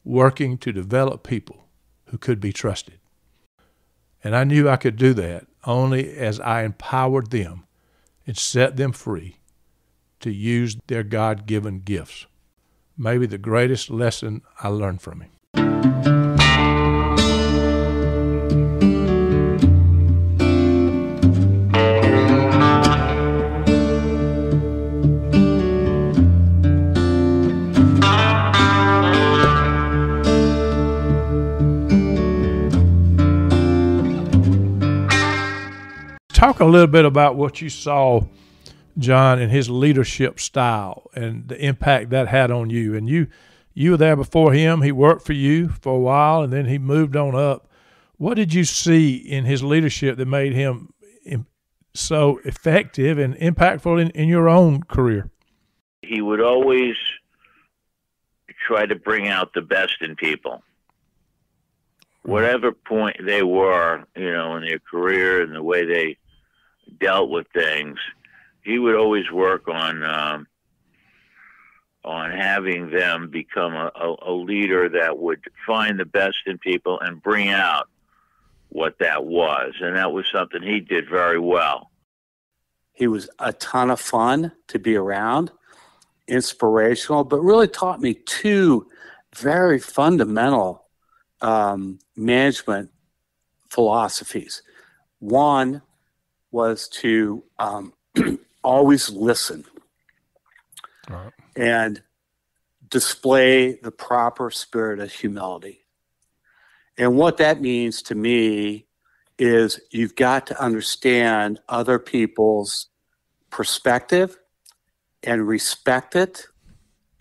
working to develop people who could be trusted. And I knew I could do that only as I empowered them and set them free to use their God-given gifts. Maybe the greatest lesson I learned from him. Talk a little bit about what you saw, John, in his leadership style and the impact that had on you. And you were there before him. He worked for you for a while, and then he moved on up. What did you see in his leadership that made him so effective and impactful in your own career? He would always try to bring out the best in people. Whatever point they were, in their career and the way they dealt with things, he would always work on having them become a leader that would find the best in people and bring out what that was. And that was something he did very well. He was a ton of fun to be around, inspirational, but really taught me two very fundamental management philosophies. One was to always listen and display the proper spirit of humility. And what that means to me is you've got to understand other people's perspective and respect it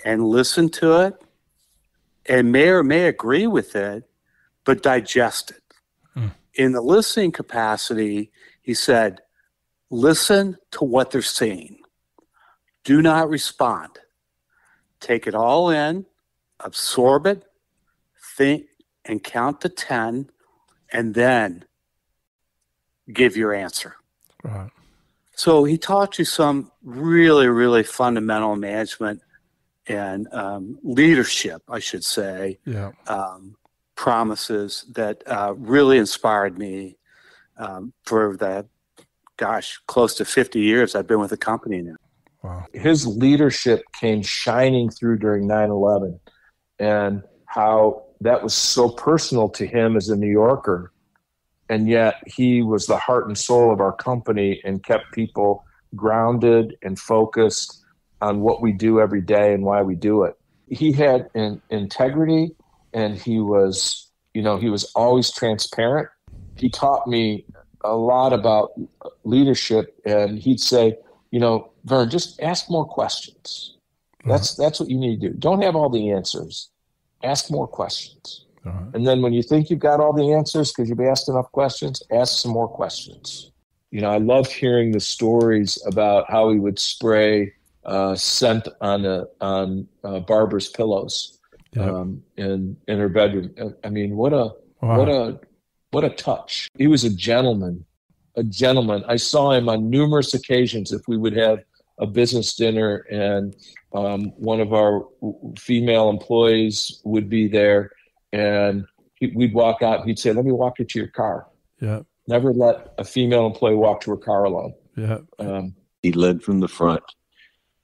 and listen to it and may or may agree with it, but digest it. In the listening capacity, he said, listen to what they're saying. Do not respond. Take it all in, absorb it, think, and count to 10, and then give your answer. Right. So he taught you some really, really fundamental management and leadership, I should say, promises that really inspired me for the, close to 50 years I've been with the company now. Wow. His leadership came shining through during 9/11, and how that was so personal to him as a New Yorker. And yet he was the heart and soul of our company and kept people grounded and focused on what we do every day and why we do it. He had an integrity, and he was always transparent. He taught me a lot about leadership, and he'd say, Vern, just ask more questions. That's what you need to do. Don't have all the answers. Ask more questions. And then when you think you've got all the answers because you've asked enough questions, ask some more questions. I love hearing the stories about how he would spray scent on Barbara's pillows in her bedroom. I mean, what a touch. He was a gentleman. I saw him on numerous occasions. If we would have a business dinner and one of our female employees would be there, and we'd walk out, he'd say, let me walk you to your car. Yeah. Never let a female employee walk to her car alone. Yeah. He led from the front.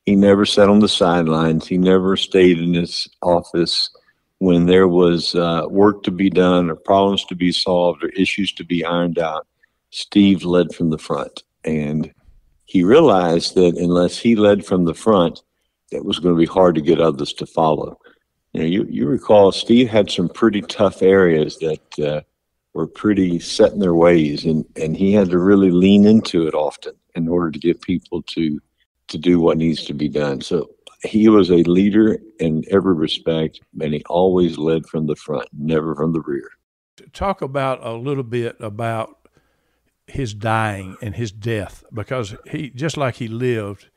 He never sat on the sidelines. He never stayed in his office when there was work to be done or problems to be solved or issues to be ironed out. Steve led from the front. And he realized that unless he led from the front, it was going to be hard to get others to follow. You recall Steve had some pretty tough areas that were pretty set in their ways, and he had to really lean into it often in order to get people to do what needs to be done. So he was a leader in every respect, and he always led from the front, never from the rear. Talk about a little bit about his dying and his death, because he, just like he lived,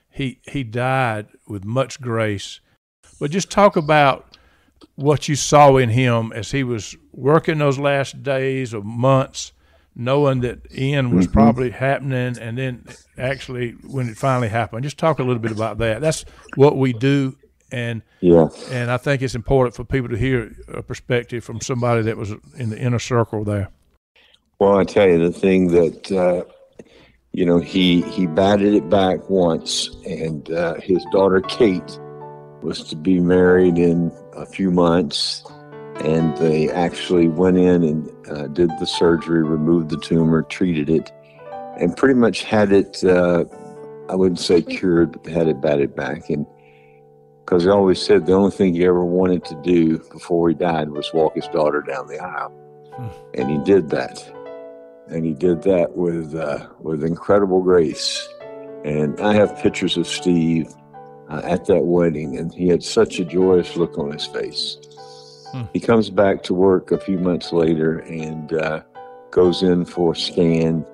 he died with much grace. But just talk about what you saw in him as he was working those last days or months, knowing that end was probably happening, and then actually when it finally happened. Just talk a little bit about that. That's what we do, and I think it's important for people to hear a perspective from somebody that was in the inner circle there. Well, I tell you, the thing that, he batted it back once, and his daughter Kate was to be married in a few months, and they actually went in and did the surgery, removed the tumor, treated it, and pretty much had it, I wouldn't say cured, but they had it batted back. And because he always said the only thing he ever wanted to do before he died was walk his daughter down the aisle. And he did that. And he did that with incredible grace. And I have pictures of Steve at that wedding, and he had such a joyous look on his face. He comes back to work a few months later and goes in for a scan,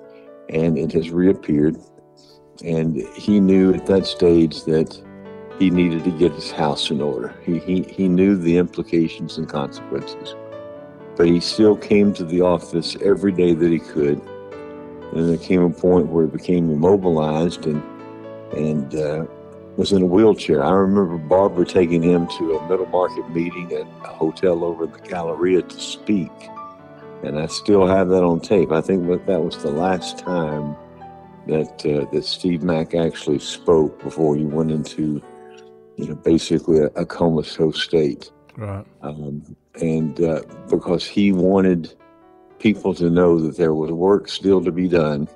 and it has reappeared. And he knew at that stage that he needed to get his house in order. He knew the implications and consequences, but he still came to the office every day that he could. And there came a point where he became immobilized and was in a wheelchair. I remember Barbara taking him to a middle market meeting at a hotel over in the Galleria to speak. And I still have that on tape. I think that was the last time that Steve Mack actually spoke before he went into, basically a comatose state. Right. And because he wanted people to know that there was work still to be done.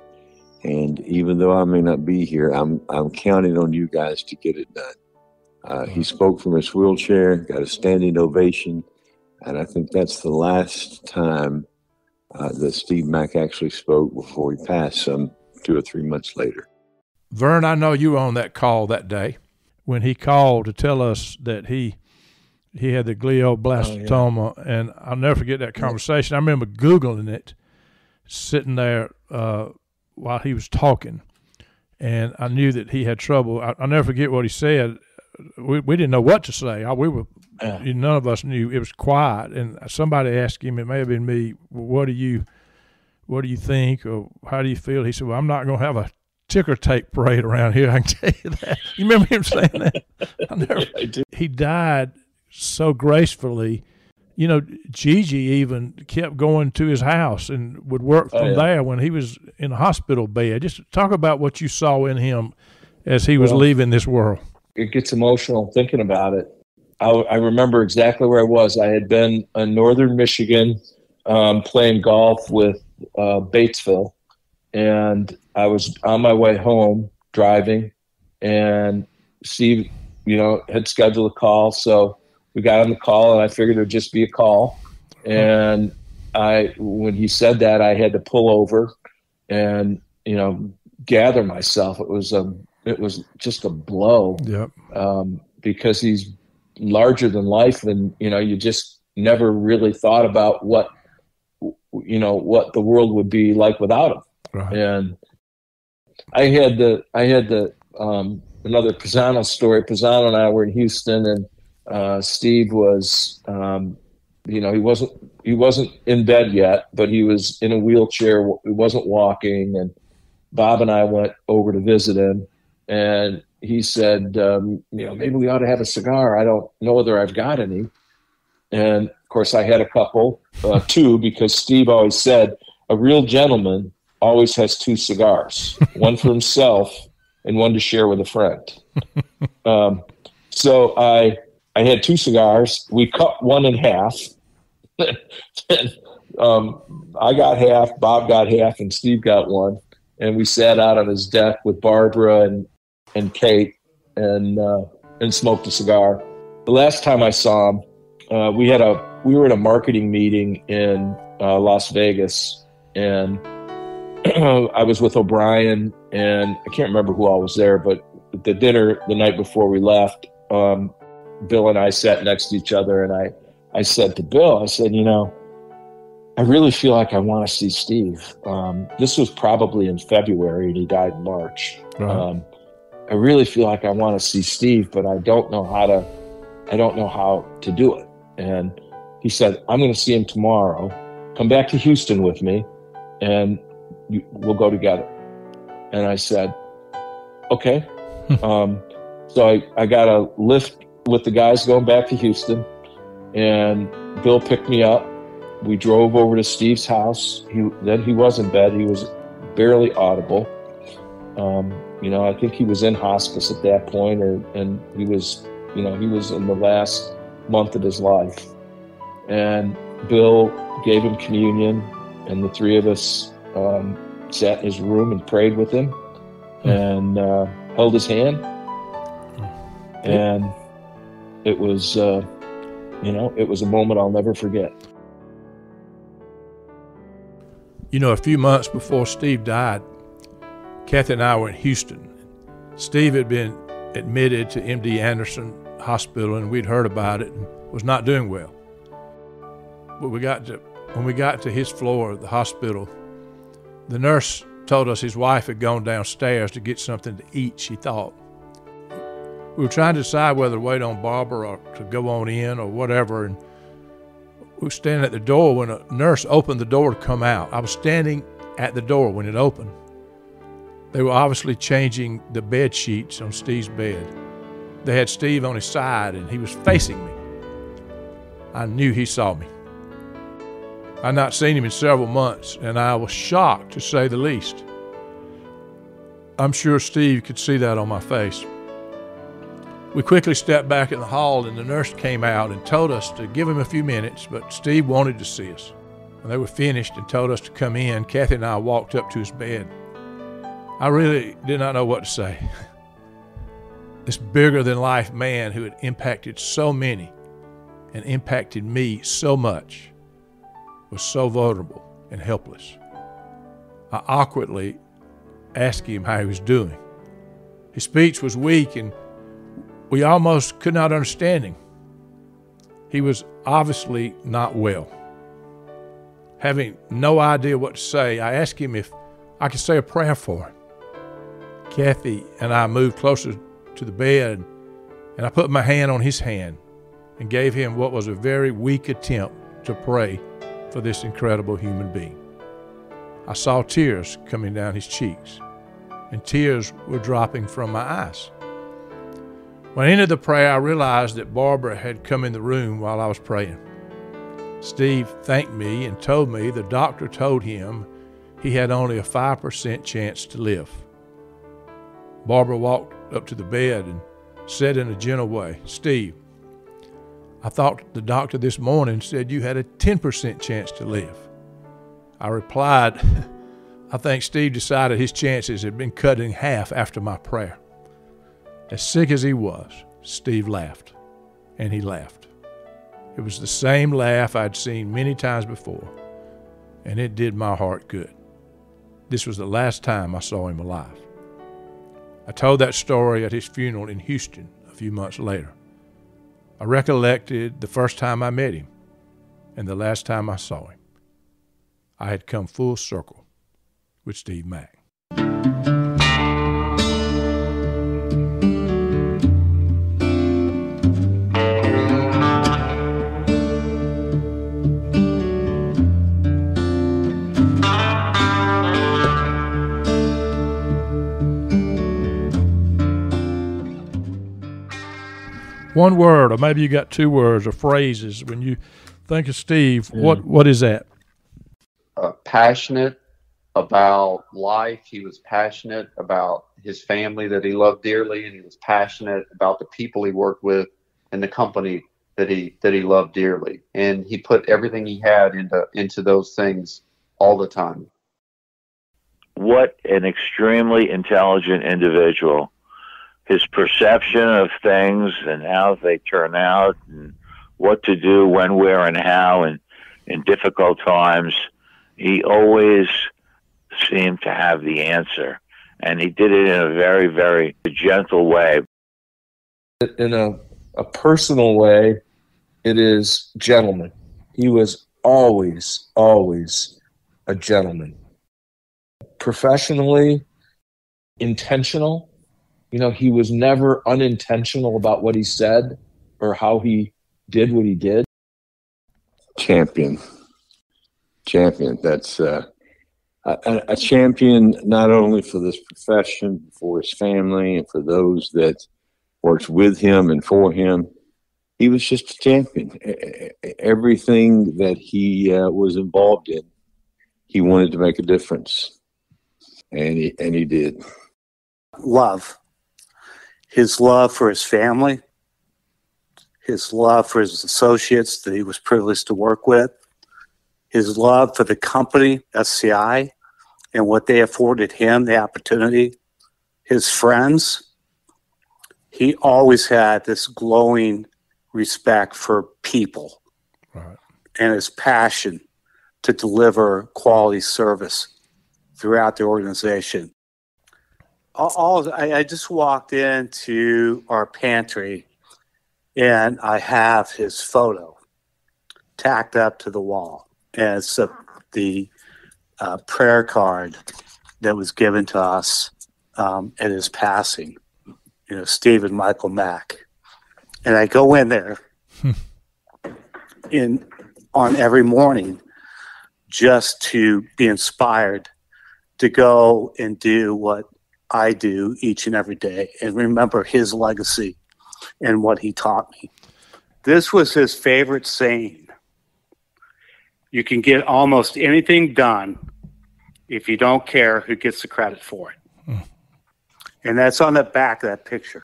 And even though I may not be here, I'm counting on you guys to get it done. He spoke from his wheelchair, got a standing ovation, and I think that's the last time that Steve Mack actually spoke before he passed some 2 or 3 months later. Vern, I know you were on that call that day when he called to tell us that he had the glioblastoma, and I'll never forget that conversation. I remember Googling it, sitting there while he was talking, and I knew that he had trouble. I'll never forget what he said. We didn't know what to say. None of us knew. It was quiet, and somebody asked him, it may have been me, what do you think, or how do you feel? He said, well, I'm not going to have a ticker tape parade around here, I can tell you that. You remember him saying that? I do. He died so gracefully. Gigi even kept going to his house and would work from there when he was in a hospital bed. Just talk about what you saw in him as he was leaving this world. It gets emotional thinking about it. I remember exactly where I was. I had been in northern Michigan playing golf with Batesville, and I was on my way home driving, and Steve, had scheduled a call, so we got on the call, and I figured it would just be a call. And when he said that, I had to pull over and, gather myself. It was just a blow. Yep. Because he's larger than life, and, you just never really thought about what the world would be like without him. Right. And I had another Pisano story. Pisano and I were in Houston, and Steve was, he wasn't in bed yet, but he was in a wheelchair. He wasn't walking, and Bob and I went over to visit him, and he said, maybe we ought to have a cigar. I don't know whether I've got any. And of course I had a couple, 2, because Steve always said a real gentleman always has 2 cigars, one for himself and one to share with a friend. So I had 2 cigars. We cut one in half. And, I got half, Bob got half, and Steve got one. And we sat out on his deck with Barbara and Kate and smoked a cigar. The last time I saw him, we were at a marketing meeting in Las Vegas, and I was with O'Brien, and I can't remember who all was there, but at the dinner the night before we left, Bill and I sat next to each other, and I said to Bill, I said, I really feel like I want to see Steve. This was probably in February, and he died in March. Right. I really feel like I want to see Steve, but I don't know how to do it. And he said, I'm going to see him tomorrow. Come back to Houston with me, and we'll go together. And I said, okay. So I got a lift with the guys going back to Houston, and Bill picked me up. We drove over to Steve's house. He was in bed. He was barely audible. I think he was in hospice at that point, and he was in the last month of his life. And Bill gave him communion, and the three of us sat in his room and prayed with him, and held his hand. And it was, it was a moment I'll never forget. A few months before Steve died, Kathy and I were in Houston. Steve had been admitted to MD Anderson Hospital, and we'd heard about it and was not doing well. But when we got to his floor of the hospital, the nurse told us his wife had gone downstairs to get something to eat, she thought. We were trying to decide whether to wait on Barbara or to go on in or whatever, and we were standing at the door when a nurse opened the door to come out. I was standing at the door when it opened. They were obviously changing the bed sheets on Steve's bed. They had Steve on his side, and he was facing me. I knew he saw me. I'd not seen him in several months, and I was shocked, to say the least. I'm sure Steve could see that on my face. We quickly stepped back in the hall, and the nurse came out and told us to give him a few minutes, but Steve wanted to see us. When they were finished and told us to come in, Kathy and I walked up to his bed. I really did not know what to say. This bigger-than-life man who had impacted so many and impacted me so much was so vulnerable and helpless. I awkwardly asked him how he was doing. His speech was weak, and we almost could not understand him. He was obviously not well. Having no idea what to say, I asked him if I could say a prayer for him. Kathy and I moved closer to the bed, and I put my hand on his hand and gave him what was a very weak attempt to pray for this incredible human being. I saw tears coming down his cheeks, and tears were dropping from my eyes. When I ended the prayer, I realized that Barbara had come in the room while I was praying. Steve thanked me and told me the doctor told him he had only a 5% chance to live. Barbara walked up to the bed and said in a gentle way, "Steve, I thought the doctor this morning said you had a 10% chance to live." I replied, I think Steve decided his chances had been cut in half after my prayer. As sick as he was, Steve laughed, and he laughed. It was the same laugh I'd seen many times before, and it did my heart good. This was the last time I saw him alive. I told that story at his funeral in Houston a few months later. I recollected the first time I met him and the last time I saw him. I had come full circle with Steve Mack. One word, or maybe you got two words or phrases. When you think of Steve, what is that? Passionate about life. He was passionate about his family that he loved dearly, and he was passionate about the people he worked with and the company that he loved dearly. And he put everything he had into those things all the time. What an extremely intelligent individual. His perception of things and how they turn out and what to do, when, where, and how in difficult times, he always seemed to have the answer. And he did it in a very, very gentle way. In a personal way, it is gentleman. He was always, always a gentleman. Professionally, intentional. You know, he was never unintentional about what he said or how he did what he did. Champion. That's a champion not only for this profession, for his family, and for those that worked with him and for him. He was just a champion. Everything that he was involved in, he wanted to make a difference, and he did. Love. His love for his family, his love for his associates that he was privileged to work with, his love for the company, SCI, and what they afforded him, the opportunity, his friends. He always had this glowing respect for people, right, and his passion to deliver quality service throughout the organization. I just walked into our pantry and I have his photo tacked up to the wall. And it's the prayer card that was given to us at his passing, you know, Stephen Michael Mack. And I go in there on every morning just to be inspired to go and do what I do each and every day and remember his legacy and what he taught me. This was his favorite saying. You can get almost anything done if you don't care who gets the credit for it. And that's on the back of that picture.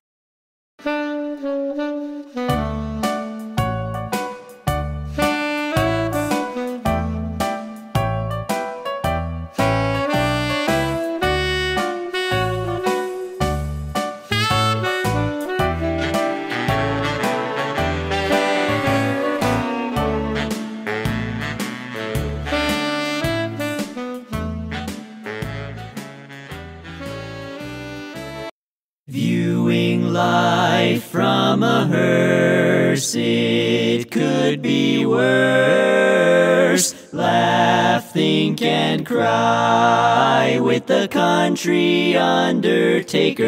Viewing life from a hearse, it could be worse. Laugh, think, and cry with the country undertaker.